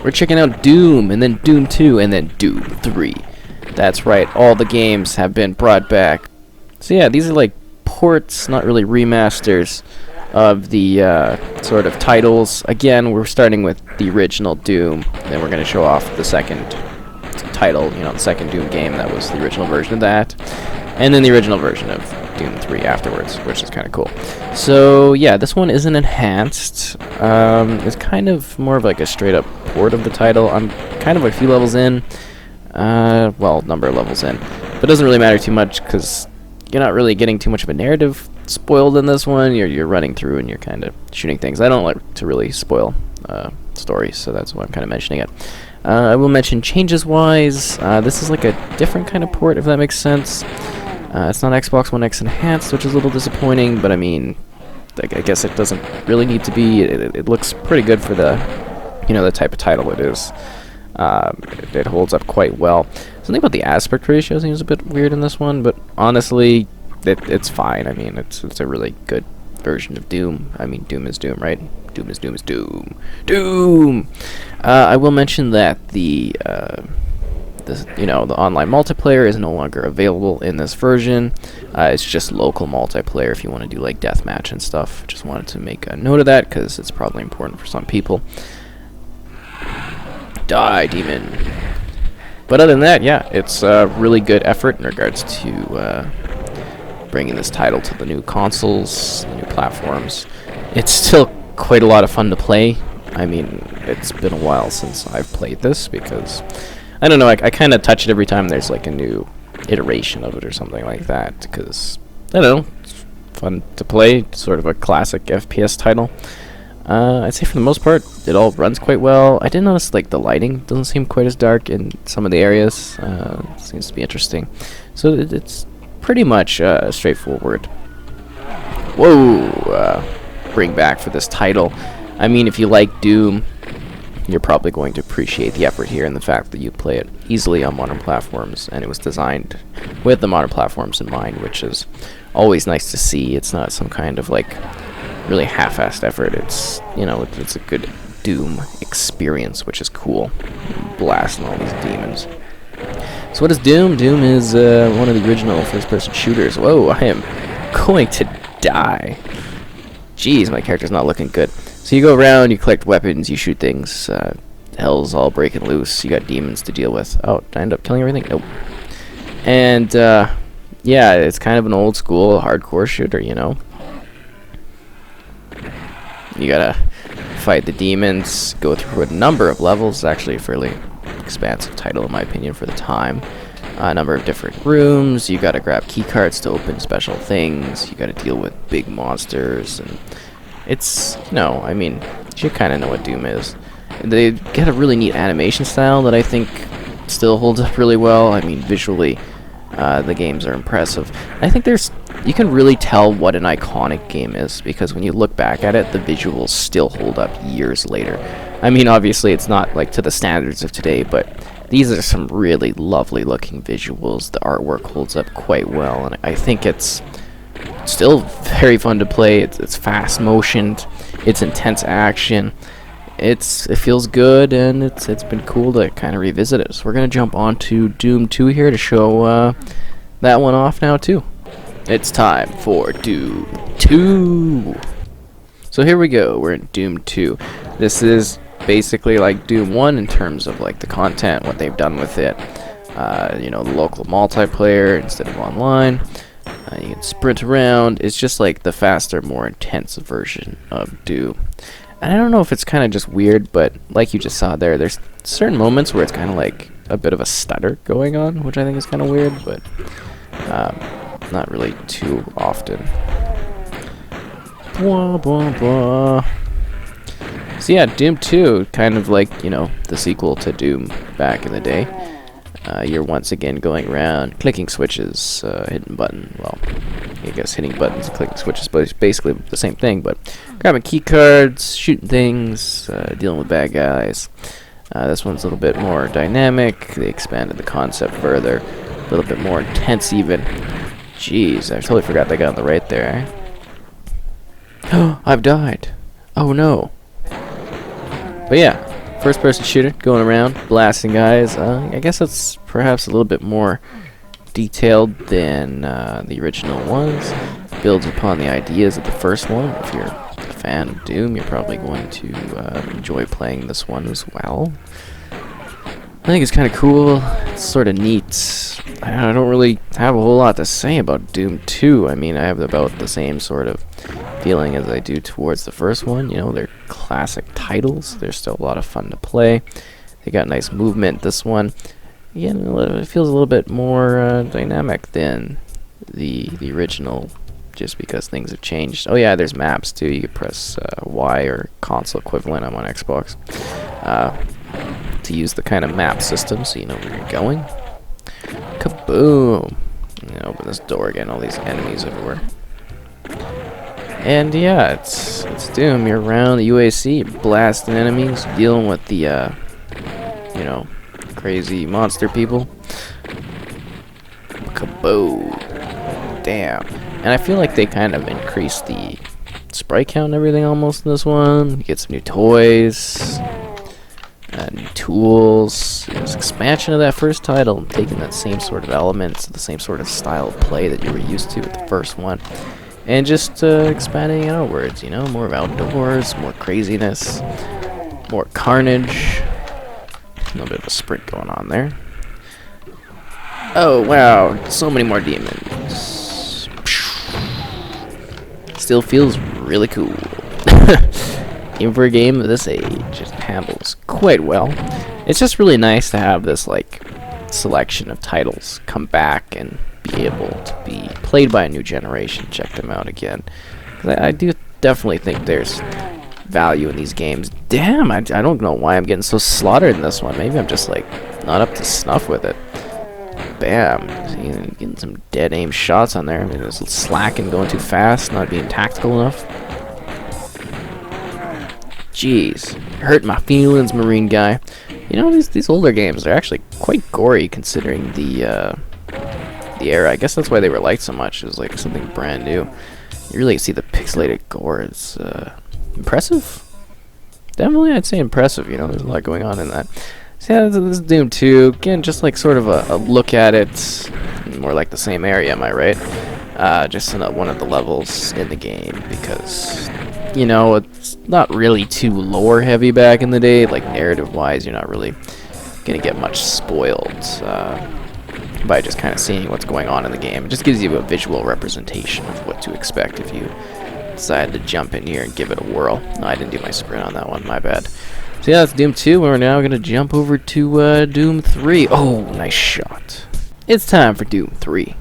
We're checking out Doom, and then Doom 2, and then Doom 3. That's right, all the games have been brought back. So yeah, these are like ports, not really remasters, of the sort of titles. Again, we're starting with the original Doom, then we're going to show off the second title, the second Doom game that was the original version of that, and then the original version of Doom 3 afterwards, which is kind of cool. So yeah, this one isn't enhanced. It's kind of more of like a straight up port of the title. I'm kind of a few levels in, well, number of levels in, but it doesn't really matter too much because you're not really getting too much of a narrative spoiled in this one. You're running through and you're kind of shooting things. I don't like to really spoil stories, so that's why I'm kind of mentioning it. I will mention changes-wise, this is like a different kind of port, if that makes sense. It's not Xbox One X enhanced, which is a little disappointing, but I mean, I guess it doesn't really need to be. It looks pretty good for the, the type of title it is. It holds up quite well. Something about the aspect ratio seems a bit weird in this one, but honestly, it's fine. I mean, it's a really good version of Doom. I mean, Doom is Doom, right? Doom is Doom is Doom. Doom! I will mention that the online multiplayer is no longer available in this version. It's just local multiplayer if you want to do like deathmatch and stuff. Just wanted to make a note of that because it's probably important for some people. Die, demon. But other than that, yeah, it's a really good effort in regards to bringing this title to the new consoles, the new platforms. It's still quite a lot of fun to play. I mean, it's been a while since I've played this because, I don't know, I kind of touch it every time there's like a new iteration of it or something like that because, I don't know, it's fun to play, sort of a classic FPS title. I'd say for the most part, it all runs quite well. I did notice like the lighting doesn't seem quite as dark in some of the areas. It seems to be interesting. So it's pretty much straightforward. Whoa! Bring back for this title. I mean, if you like Doom, you're probably going to appreciate the effort here and the fact that you play it easily on modern platforms, and it was designed with the modern platforms in mind, which is always nice to see. It's not some kind of like really half-assed effort. It's it's a good Doom experience, which is cool. Blasting all these demons. So what is Doom? Doom is one of the original first-person shooters. Whoa, I am going to die. Jeez, my character's not looking good. So you go around, you collect weapons, you shoot things. Hell's all breaking loose. You got demons to deal with. Oh, did I end up killing everything? Nope. And yeah, it's kind of an old school hardcore shooter, You gotta fight the demons, go through a number of levels. It's actually a fairly expansive title in my opinion for the time. A number of different rooms. You gotta grab key cards to open special things. You gotta deal with big monsters, and it's I mean, you kind of know what Doom is. They get a really neat animation style that I think still holds up really well. I mean, visually, the games are impressive. I think you can really tell what an iconic game is because when you look back at it, the visuals still hold up years later. I mean, obviously, it's not like to the standards of today, but these are some really lovely looking visuals. The artwork holds up quite well, and I think it's still very fun to play. It's fast motioned, it's intense action, it feels good, and it's been cool to kind of revisit it. So we're gonna jump on to Doom 2 here to show that one off now too. It's time for Doom 2. So here we go. We're in Doom 2. This is basically like Doom 1 in terms of like the content, what they've done with it. The local multiplayer instead of online. You can sprint around. It's just like the faster, more intense version of Doom. And I don't know if it's kind of just weird, but like you just saw there's certain moments where it's kind of like a bit of a stutter going on, which I think is kind of weird, but not really too often. Blah, blah, blah. So yeah, Doom 2, kind of like, the sequel to Doom back in the day. You're once again going around, clicking switches, hitting button. Well, I guess hitting buttons and clicking switches, but it's basically the same thing. But grabbing key cards, shooting things, dealing with bad guys. This one's a little bit more dynamic. They expanded the concept further, a little bit more intense even. Jeez, I totally forgot they got on the right there. I've died. Oh no. But yeah, first-person shooter, going around, blasting guys. I guess it's perhaps a little bit more detailed than the original ones. Builds upon the ideas of the first one. If you're a fan of Doom, you're probably going to enjoy playing this one as well. I think it's kind of cool. It's sort of neat. I don't really have a whole lot to say about Doom 2. I mean, I have about the same sort of feeling as I do towards the first one. You know, they're classic titles. They're still a lot of fun to play. They got nice movement. This one, again, it feels a little bit more dynamic than the original, just because things have changed. Oh yeah, there's maps too. You could press Y or console equivalent. I'm on Xbox. To use the kind of map system so you know where you're going. Kaboom! Open this door again, all these enemies everywhere. And yeah, it's Doom. You're around the UAC, you're blasting enemies, dealing with the, you know, crazy monster people. Kaboom! Damn. And I feel like they kind of increased the sprite count and everything almost in this one. You get some new toys. New tools. There's expansion of that first title, and taking that same sort of elements, the same sort of style of play that you were used to with the first one, and just expanding it outwards. You know, more of outdoors, more craziness, more carnage. A little bit of a sprint going on there. Oh wow, so many more demons. Still feels really cool. Even for a game of this age, it handles quite well. It's just really nice to have this like selection of titles come back and be able to be played by a new generation. Check them out again. 'Cause I do definitely think there's value in these games. Damn, I don't know why I'm getting so slaughtered in this one. Maybe I'm just like not up to snuff with it. Bam, getting some dead aim shots on there. I mean, it was slacking, going too fast, not being tactical enough. Jeez, hurt my feelings, Marine guy. You know, these older games are actually quite gory considering the era. I guess that's why they were liked so much. It was like something brand new. You really see the pixelated gore. It's impressive. Definitely, I'd say impressive. You know, there's a lot going on in that. So yeah, this is Doom 2. Again, just like sort of a look at it. More like the same area, am I right? Just in one of the levels in the game, because you know, it's not really too lore heavy back in the day. Like narrative wise, you're not really gonna get much spoiled by just kind of seeing what's going on in the game. It just gives you a visual representation of what to expect if you decide to jump in here and give it a whirl. No, I didn't do my sprint on that one, my bad. So yeah, that's Doom 2. We're now gonna jump over to Doom 3. Oh, nice shot. It's time for Doom 3.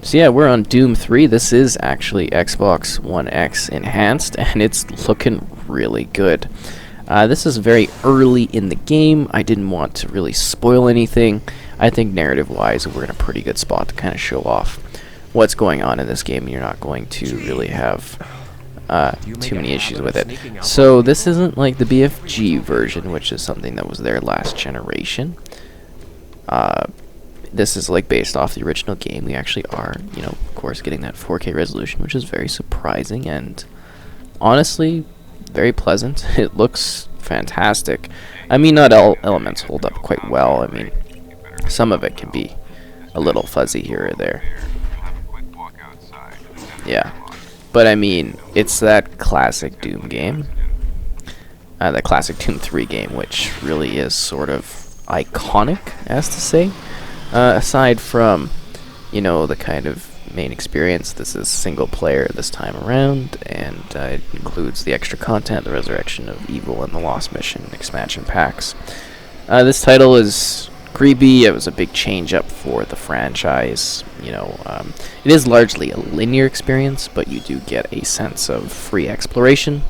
So yeah, we're on Doom 3. This is actually Xbox One X enhanced, and it's looking really good. This is very early in the game. I didn't want to really spoil anything. I think narrative-wise, we're in a pretty good spot to kind of show off what's going on in this game. You're not going to really have too many issues with it. So this isn't like the BFG version, which is something that was there last generation. This is like based off the original game. We actually are, you know, of course, getting that 4K resolution, which is very surprising and honestly very pleasant. It looks fantastic. I mean, not all elements hold up quite well. I mean, some of it can be a little fuzzy here or there. Yeah, but I mean, it's that classic Doom game, that classic Doom 3 game, which really is sort of iconic, as to say. Aside from, you know, the kind of main experience, this is single player this time around, and it includes the extra content, the Resurrection of Evil and the Lost Mission expansion packs. This title is creepy. It was a big change up for the franchise. You know, it is largely a linear experience, but you do get a sense of free exploration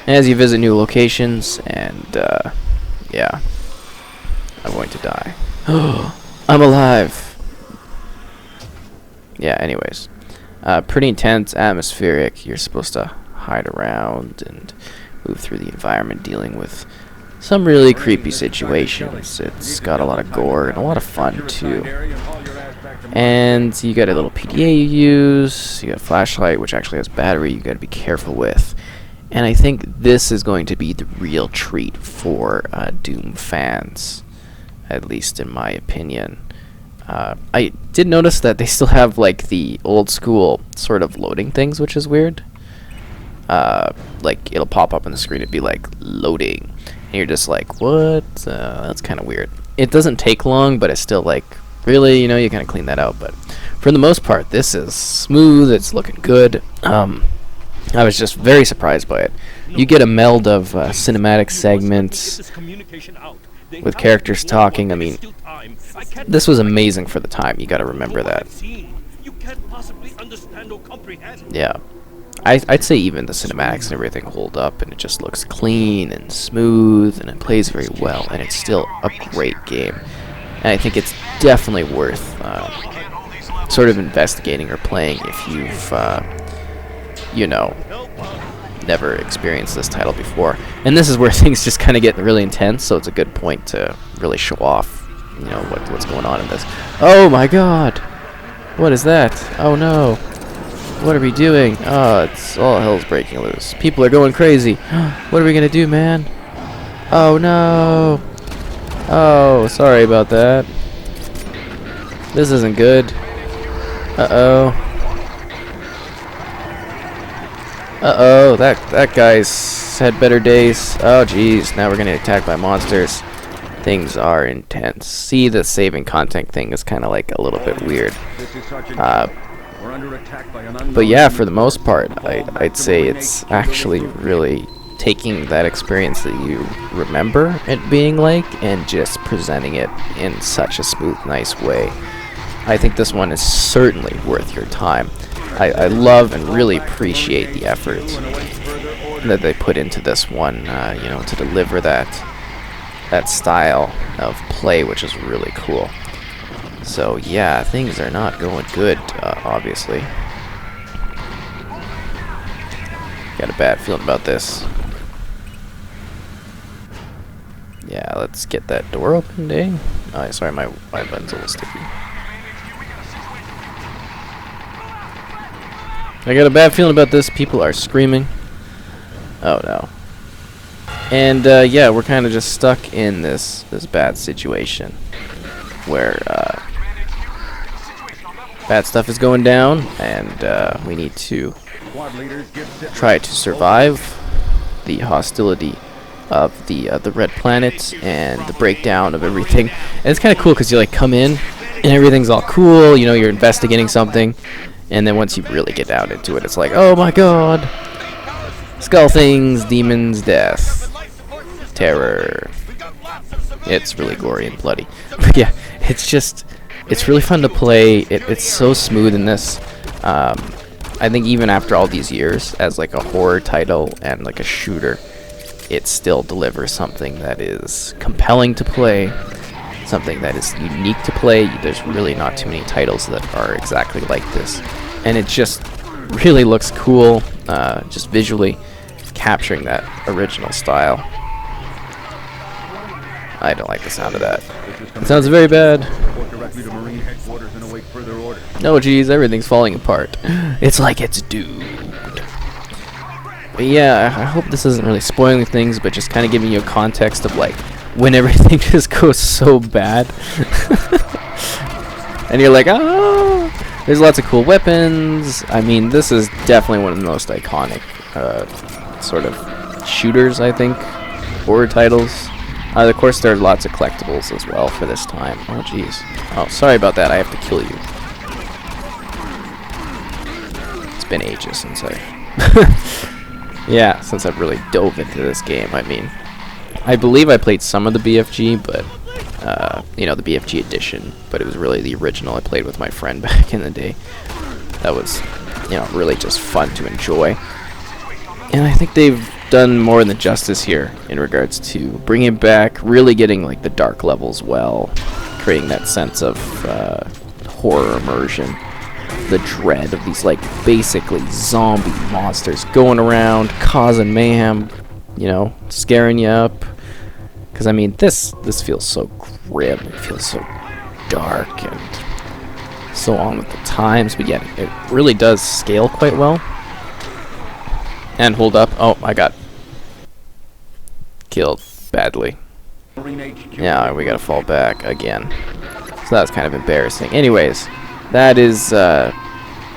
as you visit new locations, and yeah, I'm going to die. I'm alive. Yeah, anyways. Pretty intense, atmospheric. You're supposed to hide around and move through the environment, dealing with some really creepy situations. It's got a lot of gore and a lot of fun, too. And you got a little PDA you use. You got a flashlight, which actually has battery you got to be careful with. And I think this is going to be the real treat for Doom fans, at least in my opinion. I did notice that they still have like the old school sort of loading things, which is weird. Like it'll pop up on the screen, it'd be like loading, and you're just like, what? That's kind of weird. It doesn't take long, but it's still like, really, you know, you kind of clean that out. But for the most part, this is smooth. It's looking good. I was just very surprised by it. You get a meld of cinematic segments with characters talking. I mean, this was amazing for the time. You got to remember that. Yeah. I'd say even the cinematics and everything hold up, and it just looks clean and smooth, and it plays very well, and it's still a great game. And I think it's definitely worth sort of investigating or playing if you've, you know, never experienced this title before. And this is where things just kind of get really intense, so it's a good point to really show off, you know, what's going on in this. Oh my god! What is that? Oh no! What are we doing? Oh, it's all hell's breaking loose. People are going crazy. What are we gonna do, man? Oh no! Oh, sorry about that. This isn't good. Uh-oh. Uh-oh, that guy's had better days. Oh, jeez, now we're gonna get attacked by monsters. Things are intense. See, the saving content thing is kind of like a little bit weird. But yeah, for the most part, I'd say it's actually really taking that experience that you remember it being like and just presenting it in such a smooth, nice way. I think this one is certainly worth your time. I love and really appreciate the effort that they put into this one, you know, to deliver that style of play, which is really cool. So yeah, things are not going good, obviously. Got a bad feeling about this. Yeah, let's get that door opened, eh? Oh, sorry, my button's a little sticky. I got a bad feeling about this. People are screaming. Oh no. And yeah, we're kind of just stuck in this bad situation where bad stuff is going down, and we need to try to survive the hostility of the red planet and the breakdown of everything. And it's kind of cool because you like come in and everything's all cool, you know, you're investigating something, and then once you really get down into it, it's like, oh my god, skull things, demons, death, terror. It's really gory and bloody. But yeah, it's really fun to play. It's so smooth in this. I think even after all these years as like a horror title and like a shooter, it still delivers something that is compelling to play, something that is unique to play. There's really not too many titles that are exactly like this, and it just really looks cool, just visually capturing that original style. I don't like the sound of that. It sounds very bad. No, geez, everything's falling apart. It's like it's doomed. But yeah, I hope this isn't really spoiling things, but just kind of giving you a context of like when everything just goes so bad. And you're like, oh, there's lots of cool weapons. I mean, this is definitely one of the most iconic sort of shooters, I think, horror titles. Of course, there are lots of collectibles as well for this time. Oh, jeez. Oh, sorry about that. I have to kill you. It's been ages since yeah, since I've really dove into this game. I mean, I believe I played some of the BFG, but, you know, the BFG Edition, but it was really the original I played with my friend back in the day. That was, you know, really just fun to enjoy. And I think they've done more than justice here in regards to bringing it back, really getting like the dark levels well, creating that sense of horror immersion, the dread of these like basically zombie monsters going around causing mayhem, you know, scaring you up. Because I mean, this feels so grim, it feels so dark and so on with the times, but yet it really does scale quite well. And hold up. Oh, I got killed badly. Yeah, we gotta fall back again. So that's kind of embarrassing. Anyways, that is,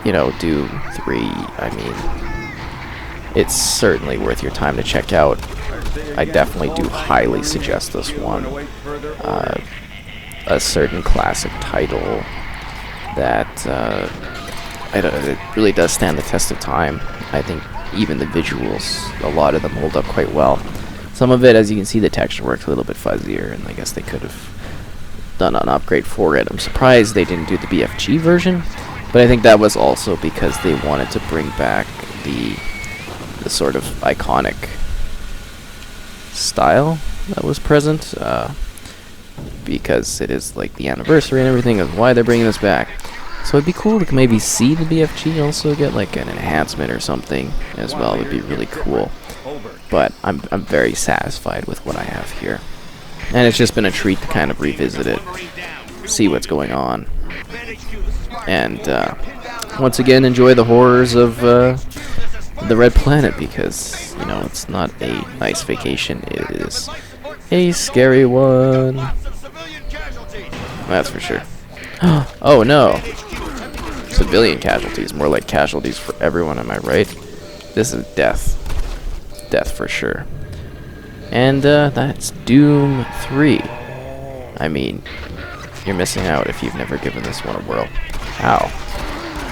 you know, Doom 3. I mean, it's certainly worth your time to check out. I definitely do highly suggest this one. A certain classic title that it really does stand the test of time. I think even the visuals, a lot of them hold up quite well. Some of it, as you can see, the texture works a little bit fuzzier, and I guess they could have done an upgrade for it. I'm surprised they didn't do the BFG version, but I think that was also because they wanted to bring back the sort of iconic style that was present, because it is like the anniversary and everything of why they're bringing this back. So it'd be cool to maybe see the BFG also get like an enhancement or something as well. It would be really cool. But I'm very satisfied with what I have here. And it's just been a treat to kind of revisit it, see what's going on, and once again enjoy the horrors of the Red Planet, because, you know, it's not a nice vacation, it is a scary one. That's for sure. Oh no! Civilian casualties, more like casualties for everyone, am I right? This is death. Death for sure. And that's Doom 3. I mean, you're missing out if you've never given this one a whirl. Ow.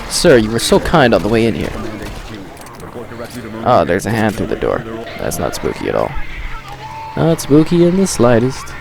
Sir, you were so kind on the way in here. Oh, there's a hand through the door. That's not spooky at all. Not spooky in the slightest.